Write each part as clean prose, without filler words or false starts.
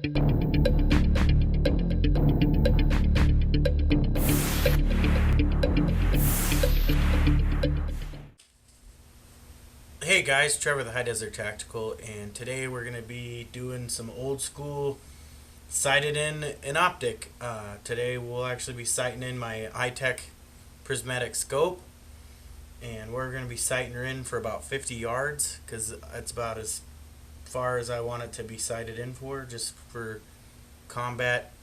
Hey guys, Trevor the High Desert Tactical, and today we're going to be doing some old school sighted in an optic. Today we'll actually be sighting in my ITAC prismatic scope, and we're going to be sighting her in for about 50 yards because it's about as far as I want it to be sighted in for, just for combat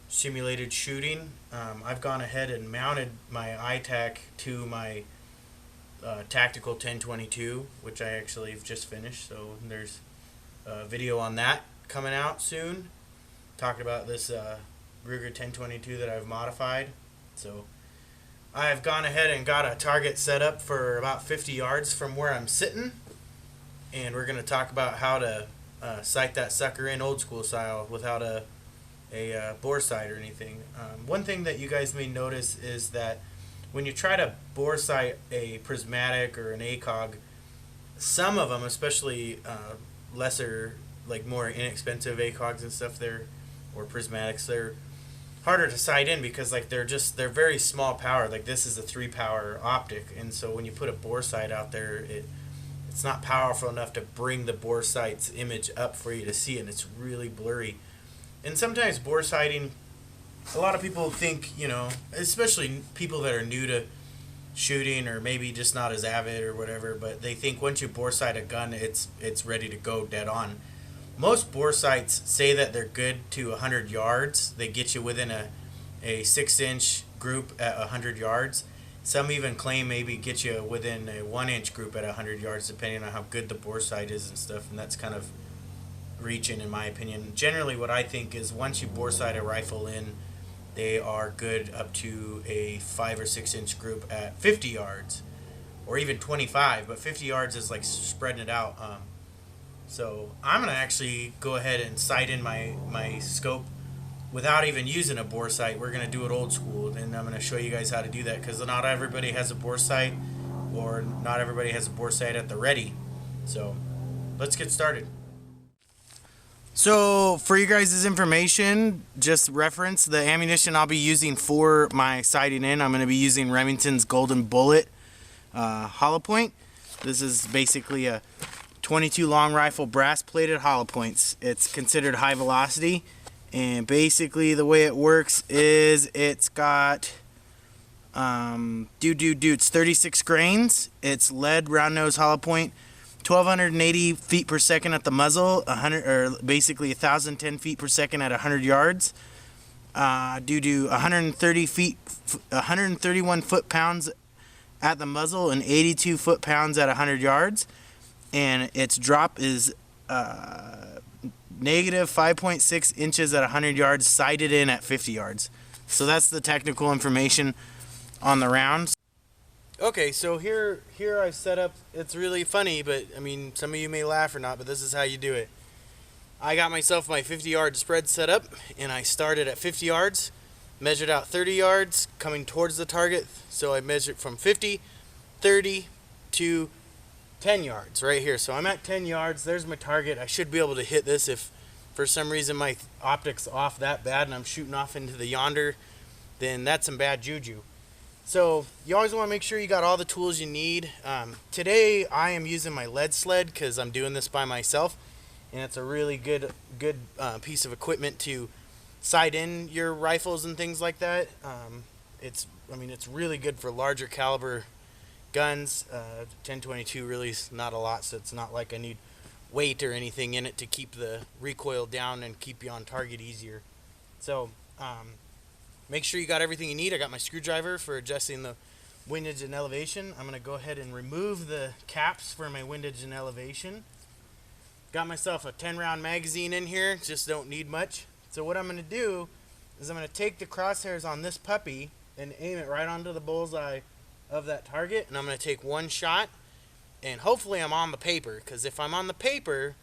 simulated shooting. I've gone ahead and mounted my ITAC to my tactical 1022, which I actually have just finished, so there's a video on that coming out soon talking about this Ruger 1022 that I've modified. So I've gone ahead and got a target set up for about 50 yards from where I'm sitting, and we're going to talk about how to sight that sucker in old school style without a bore sight or anything. One thing that you guys may notice is that when you try to bore sight a prismatic or an ACOG, some of them, especially lesser, like more inexpensive ACOGs and stuff, or prismatics, they're harder to sight in because like they're very small power. Like this is a 3-power optic, and so when you put a bore sight out there, it's not powerful enough to bring the bore sight's image up for you to see it, and it's really blurry. And sometimes bore sighting, a lot of people think, especially people that are new to shooting or maybe just not as avid or whatever, but they think once you bore sight a gun, it's ready to go dead on. Most bore sights say that they're good to 100 yards. They get you within a 6-inch group at 100 yards. Some even claim maybe get you within a 1-inch group at 100 yards, depending on how good the bore sight is and stuff, and that's kind of reaching in my opinion. Generally what I think is once you bore sight a rifle in, they are good up to a 5 or 6-inch group at 50 yards or even 25, but 50 yards is like spreading it out. So I'm going to actually go ahead and sight in my scope without even using a bore sight. We're going to do it old school, and I'm going to show you guys how to do that because not everybody has a bore sight, or not everybody has a bore sight at the ready. So let's get started. So for you guys' information, just reference the ammunition I'll be using for my sighting in. I'm going to be using Remington's Golden Bullet hollow point. This is basically a 22 long rifle brass plated hollow points. It's considered high velocity, and basically the way it works is it's got it's 36 grains. It's lead round nose hollow point, 1,280 feet per second at the muzzle, basically 1,010 feet per second at 100 yards. 131 foot-pounds at the muzzle and 82 foot-pounds at 100 yards. And its drop is negative 5.6 inches at 100 yards, sighted in at 50 yards. So that's the technical information on the rounds. Okay, so here I've set up, it's really funny, but I mean, some of you may laugh or not, but this is how you do it. I got myself my 50-yard spread set up, and I started at 50 yards, measured out 30 yards, coming towards the target, so I measured from 50, 30 to 10 yards right here. So I'm at 10 yards, there's my target. I should be able to hit this. If for some reason my optic's off that bad and I'm shooting off into the yonder, then that's some bad juju. So you always want to make sure you got all the tools you need. Today I am using my lead sled because I'm doing this by myself, and it's a really good piece of equipment to sight in your rifles and things like that. It's really good for larger caliber guns. 1022 really is not a lot, so it's not like I need weight or anything in it to keep the recoil down and keep you on target easier. So make sure you got everything you need. I got my screwdriver for adjusting the windage and elevation. I'm going to go ahead and remove the caps for my windage and elevation. Got myself a 10-round magazine in here, just don't need much. So what I'm going to do is I'm going to take the crosshairs on this puppy and aim it right onto the bullseye of that target, and I'm going to take one shot, and hopefully I'm on the paper, because if I'm on the paper,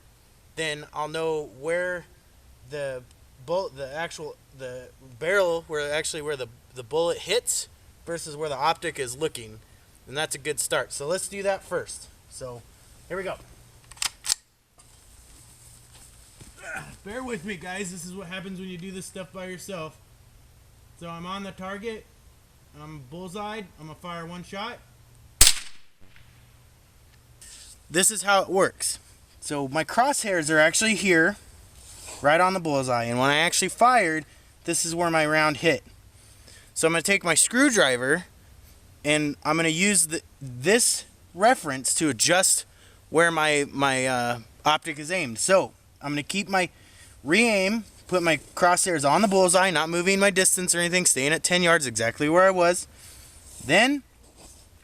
then I'll know where the barrel, where the bullet hits versus where the optic is looking, and that's a good start. So let's do that first. So here we go. Bear with me, guys. This is what happens when you do this stuff by yourself. So I'm on the target. I'm bullseyed. I'm gonna fire one shot. This is how it works. So my crosshairs are actually here, right on the bullseye. And when I actually fired, this is where my round hit. So I'm gonna take my screwdriver and I'm gonna use this reference to adjust where my optic is aimed. So I'm gonna keep my re-aim, put my crosshairs on the bullseye, not moving my distance or anything, staying at 10 yards exactly where I was. Then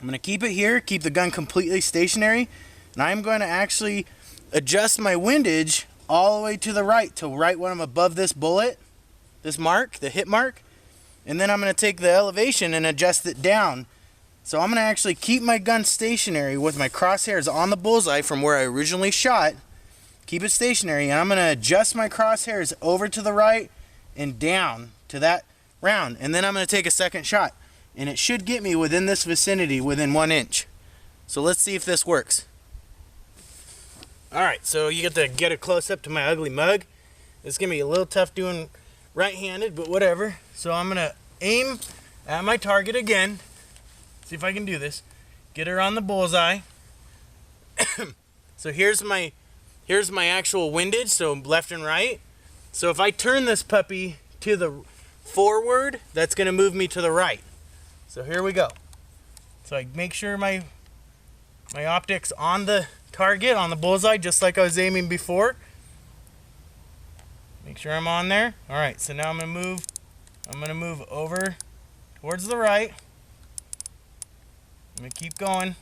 I'm gonna keep it here, keep the gun completely stationary, and I'm going to actually adjust my windage all the way to the right, till right when I'm above this bullet, this mark, the hit mark, and then I'm gonna take the elevation and adjust it down. So I'm gonna actually keep my gun stationary with my crosshairs on the bullseye from where I originally shot. Keep it stationary, and I'm gonna adjust my crosshairs over to the right and down to that round. And then I'm gonna take a second shot. And it should get me within this vicinity, within 1 inch. So let's see if this works. Alright, so you get to get a close up to my ugly mug. It's gonna be a little tough doing right-handed, but whatever. So I'm gonna aim at my target again. See if I can do this. Get her on the bullseye. So here's my actual windage, so left and right. So if I turn this puppy to the forward, that's gonna move me to the right. So here we go. So I make sure my optic's on the target, on the bullseye, just like I was aiming before. Make sure I'm on there. All right, so now I'm gonna move over towards the right. I'm gonna keep going.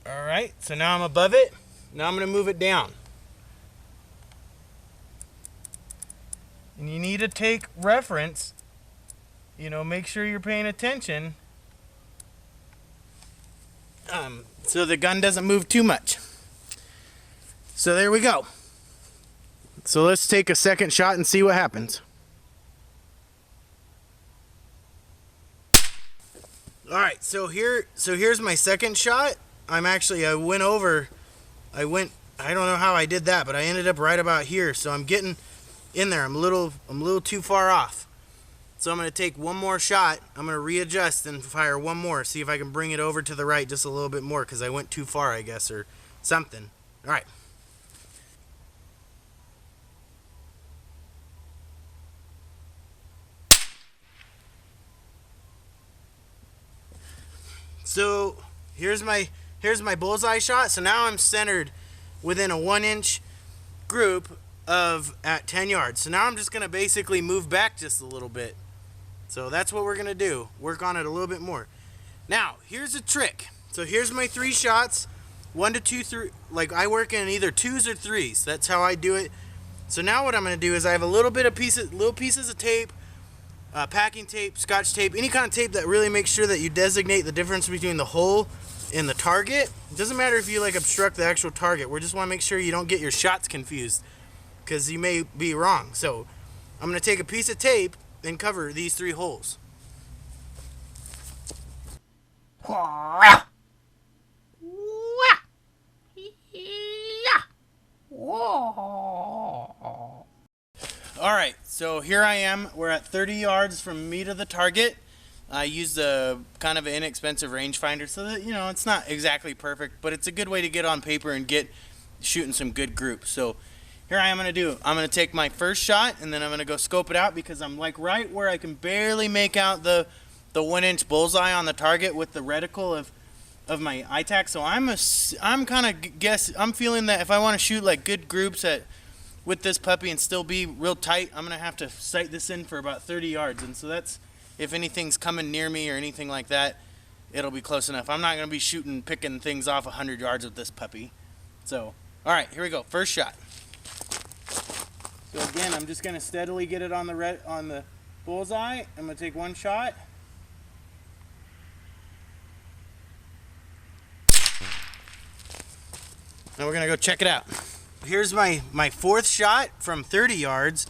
All right, so now I'm above it. Now I'm gonna move it down. And you need to take reference, make sure you're paying attention, so the gun doesn't move too much. So there we go. So let's take a second shot and see what happens. Alright, so here's my second shot. I don't know how I did that, but I ended up right about here. So I'm getting in there. I'm a little too far off. So I'm going to take one more shot. I'm going to readjust and fire one more. See if I can bring it over to the right just a little bit more, because I went too far, I guess, or something. All right. So here's my bullseye shot. So now I'm centered within a 1 inch group at 10 yards. So now I'm just gonna basically move back just a little bit. So that's what we're gonna do. Work on it a little bit more. Now here's a trick. So here's my 3 shots, 1 to 2, 3. Like I work in either 2s or 3s. That's how I do it. So now what I'm gonna do is I have a little pieces of tape, packing tape, scotch tape, any kind of tape that really makes sure that you designate the difference between the hole and the target. It doesn't matter if you obstruct the actual target. We just want to make sure you don't get your shots confused, because you may be wrong. So I'm going to take a piece of tape and cover these 3 holes. Alright, so here I am. We're at 30 yards from me to the target. I used a kind of an inexpensive rangefinder, so that, it's not exactly perfect, but it's a good way to get on paper and get shooting some good groups. So here I am going to take my first shot, and then I'm going to go scope it out, because I'm right where I can barely make out the 1 inch bullseye on the target with the reticle of my ITAC. So I'm feeling that if I want to shoot good groups with this puppy and still be real tight, I'm going to have to sight this in for about 30 yards. And so that's, if anything's coming near me or anything like that, it'll be close enough. I'm not going to be picking things off 100 yards with this puppy. So, all right, here we go. First shot. So again, I'm just going to steadily get it on the bullseye. I'm going to take one shot. Now we're going to go check it out. Here's my 4th shot from 30 yards.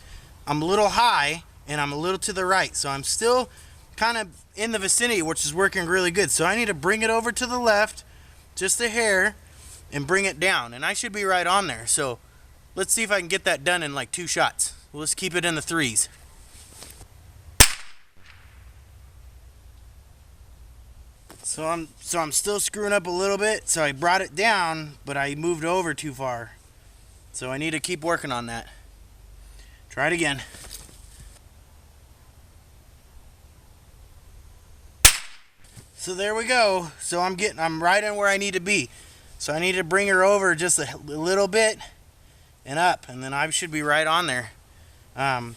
I'm a little high and I'm a little to the right, so I'm still kind of in the vicinity, which is working really good. So I need to bring it over to the left, just a hair, and bring it down. And I should be right on there. So let's see if I can get that done in like 2 shots. We'll just keep it in the 3s. So I'm still screwing up a little bit. So I brought it down, but I moved over too far. So I need to keep working on that. Try it again. So there we go. So I'm right in where I need to be. So I need to bring her over just a little bit and up, and then I should be right on there.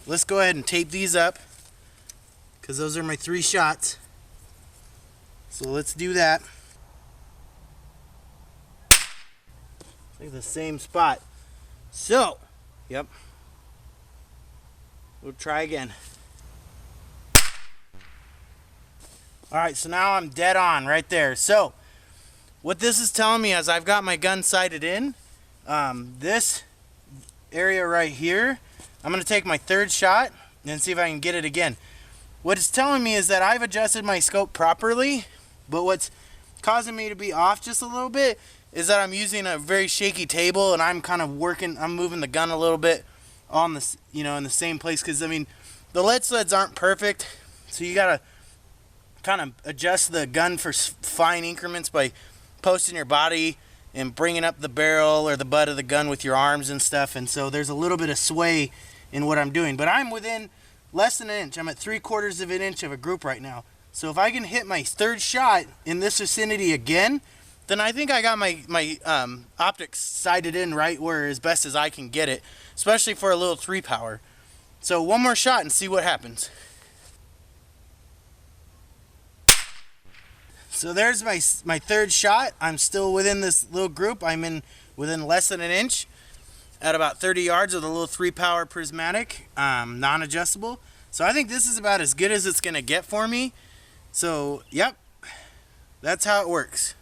Let's go ahead and tape these up, because those are my 3 shots. So let's do that. Like the same spot. So, yep. We'll try again. Alright, so now I'm dead on right there. So, what this is telling me is I've got my gun sighted in. This area right here, I'm going to take my 3rd shot and see if I can get it again. What it's telling me is that I've adjusted my scope properly, but what's causing me to be off just a little bit is that I'm using a very shaky table, and I'm kind of I'm moving the gun a little bit on this, in the same place, because I mean, the lead sleds aren't perfect, so you got to kind of adjust the gun for fine increments by posting your body and bringing up the barrel or the butt of the gun with your arms and stuff. And so there's a little bit of sway in what I'm doing, but I'm within less than an inch. I'm at 3/4 of an inch of a group right now. So if I can hit my 3rd shot in this vicinity again, then I think I got my optics sighted in right where as best as I can get it, especially for a little 3 power. So one more shot and see what happens. So there's my 3rd shot. I'm still within this little group. I'm in within less than an inch at about 30 yards of the little 3 power prismatic, non-adjustable. So I think this is about as good as it's going to get for me. So, yep, that's how it works.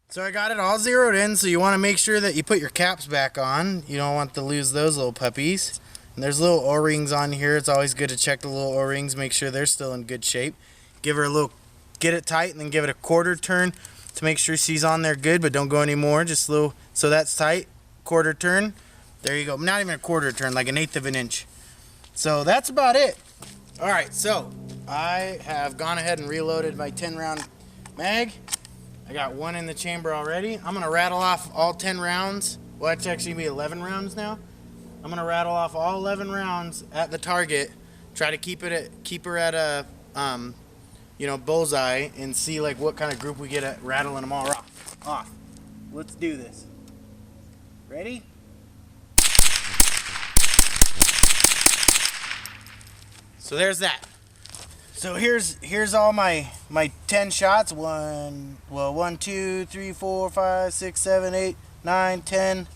So I got it all zeroed in, so you want to make sure that you put your caps back on. You don't want to lose those little puppies. And there's little O-rings on here. It's always good to check the little O-rings, make sure they're still in good shape. Give her a little, get it tight, and then give it a 1/4 turn to make sure she's on there good, but don't go anymore. Just a little, so that's tight. 1/4 turn. There you go. Not even a 1/4 turn, like 1/8 of an inch. So that's about it. Alright, so I have gone ahead and reloaded my 10-round mag. I got 1 in the chamber already. I'm going to rattle off all 10 rounds. Well, it's actually be 11 rounds now. I'm going to rattle off all 11 rounds at the target. Try to keep her at a bullseye, and see like what kind of group we get at rattling them all off. Let's do this. Ready? So there's that. So here's all my 10 shots. 1, 2, 3, 4, 5, 6, 7, 8, 9, 10.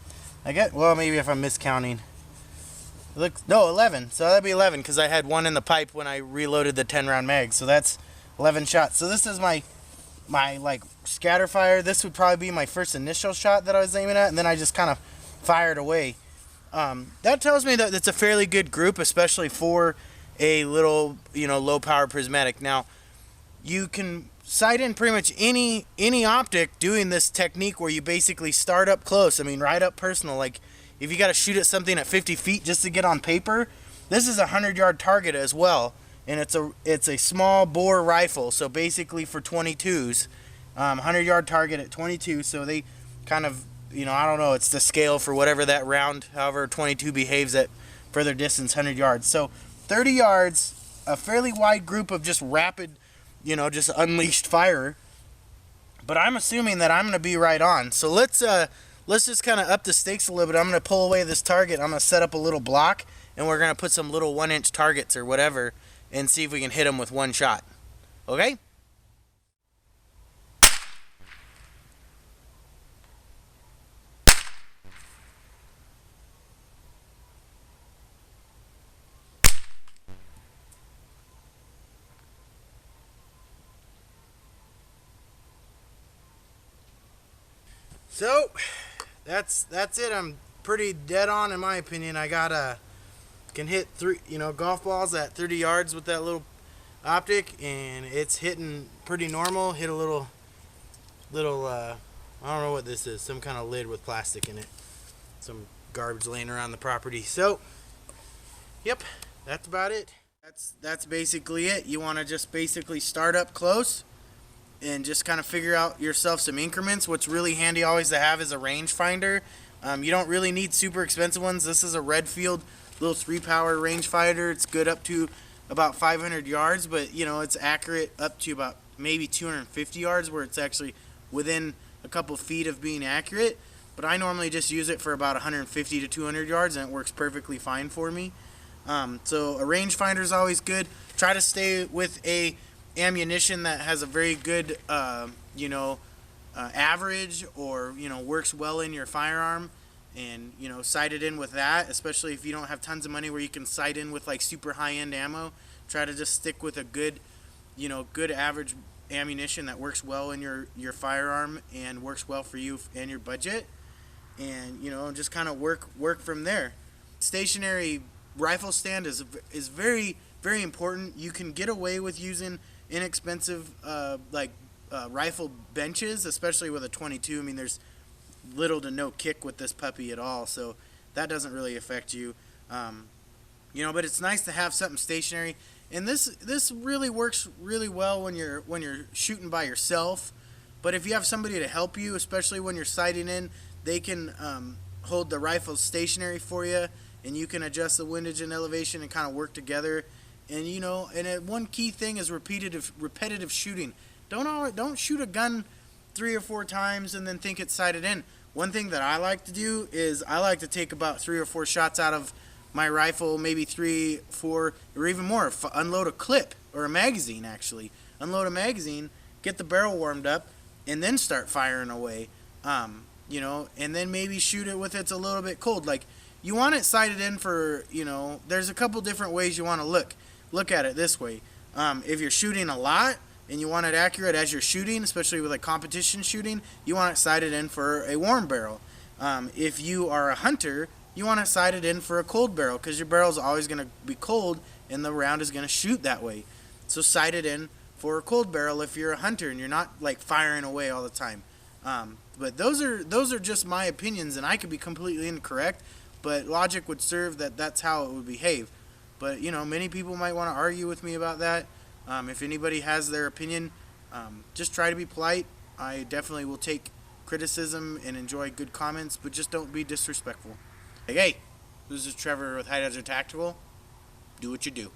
I get, well, maybe if I'm miscounting. Look, no, 11. So that'd be 11 because I had 1 in the pipe when I reloaded the 10-round mag. So that's 11 shots. So this is my like scatter fire. This would probably be my first initial shot that I was aiming at, and then I just kind of fired away. That tells me that it's a fairly good group, especially for a little, low power prismatic. Now, you can sight in pretty much any optic doing this technique where you basically start up close. I mean, right up personal. Like, if you got to shoot at something at 50 feet just to get on paper, this is a 100-yard target as well. And it's a small bore rifle, so basically for 22s, 100-yard target at 22. So they kind of, I don't know, it's the scale for whatever that round, however 22 behaves at further distance, 100 yards. So 30 yards, a fairly wide group of just rapid, just unleashed fire. But I'm assuming that I'm going to be right on. So let's just kind of up the stakes a little bit. I'm going to pull away this target. I'm going to set up a little block, and we're going to put some little 1-inch targets or whatever, and see if we can hit them with 1 shot. Okay? So that's it. I'm pretty dead on in my opinion. I got can hit 3 golf balls at 30 yards with that little Optic, and it's hitting pretty normal. Hit a little I don't know what this is, some kind of lid with plastic in it, some garbage laying around the property. So yep, that's about it. That's basically it. You want to just basically start up close and just kind of figure out yourself some increments. What's really handy always to have is a rangefinder. You don't really need super expensive ones. This is a Redfield little 3-power rangefinder. It's good up to about 500 yards, but you know, it's accurate up to about maybe 250 yards, where it's actually within a couple feet of being accurate. But I normally just use it for about 150 to 200 yards, and it works perfectly fine for me. So a rangefinder is always good. Try to stay with a ammunition that has a very good average, or works well in your firearm, and sight it in with that, especially if you don't have tons of money where you can sight in with like super high-end ammo. Try to just stick with a good average ammunition that works well in your firearm and works well for you and your budget, and just kind of work from there. Stationary rifle stand is very, very important. You can get away with using inexpensive rifle benches, especially with a 22. I mean, there's little to no kick with this puppy at all, so that doesn't really affect you. But it's nice to have something stationary, and this really works really well when you're shooting by yourself. But if you have somebody to help you, especially when you're sighting in, they can hold the rifle stationary for you, and you can adjust the windage and elevation and kind of work together. And one key thing is repetitive shooting. Don't shoot a gun 3 or 4 times and then think it's sighted in. One thing that I like to do is I like to take about 3 or 4 shots out of my rifle, maybe 3, 4, or even more. Unload a clip or a magazine, actually. Unload a magazine, get the barrel warmed up, and then start firing away. And then maybe shoot it with it's a little bit cold. Like, you want it sighted in for, there's a couple different ways you want to look at it this way. If you're shooting a lot and you want it accurate as you're shooting, especially with like competition shooting, you want it sighted in for a warm barrel. If you are a hunter, you want it sighted in for a cold barrel, because your barrel's always going to be cold and the round is going to shoot that way. So sight it in for a cold barrel if you're a hunter and you're not like firing away all the time. But those are just my opinions, and I could be completely incorrect, but logic would serve that that's how it would behave. But many people might want to argue with me about that. If anybody has their opinion, just try to be polite. I definitely will take criticism and enjoy good comments, but just don't be disrespectful. Hey, this is Trevor with High Desert Tactical. Do what you do.